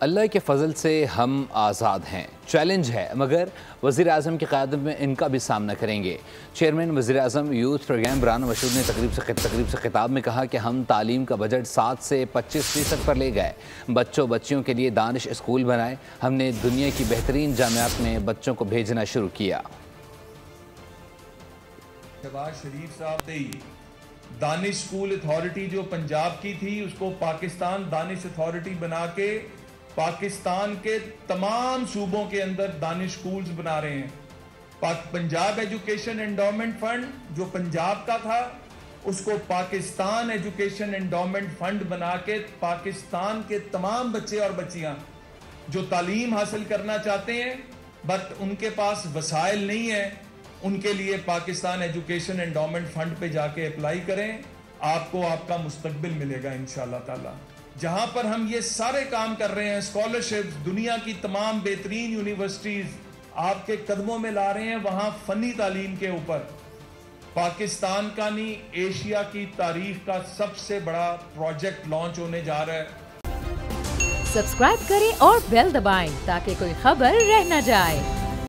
اللہ کے فضل سے ہم آزاد ہیں، چیلنج ہے مگر وزیر اعظم کی قیادت میں ان کا بھی سامنا کریں گے۔ چیئرمین وزیر اعظم یوتھ پروگرام رانا مشہور نے تقریب سے خطاب میں کہا کہ ہم تعلیم کا بجٹ 7 سے 25% پر لے گئے، بچوں کے لیے دانش اسکول بنائے، ہم نے دنیا کی بہترین جامعات میں بچوں کو بھیجنا شروع کیا۔ شہباز شریف صاحب نے دانش اسکول اتھارٹی جو پنجاب کی تھی اس کو پاکستان دانش اتھارٹی بنا کے پاکستان کے تمام صوبوں کے اندر دانش اسکولز بنا رہے ہیں۔ پنجاب ایجوکیشن انڈومنٹ فنڈ جو پنجاب کا تھا اس کو پاکستان ایجوکیشن انڈومنٹ فنڈ بنا کے پاکستان کے تمام بچے اور بچیاں جو تعلیم حاصل کرنا چاہتے ہیں بٹ ان کے پاس وسائل نہیں ہیں، ان کے لیے پاکستان ایجوکیشن انڈومنٹ فنڈ پہ جا کے اپلائی کریں، آپ کو آپ کا مستقبل ملے گا انشاءاللہ تعالی۔ جہاں پر ہم یہ سارے کام کر رہے ہیں، اسکالرشپس، دنیا کی تمام بہترین یونیورسٹیز آپ کے قدموں میں لا رہے ہیں، وہاں فنی تعلیم کے اوپر پاکستان کا نہیں ایشیا کی تاریخ کا سب سے بڑا پروجیکٹ لانچ ہونے جا رہا ہے۔ سبسکرائب کریں اور بیل دبائیں تاکہ کوئی خبر رہ نہ جائے۔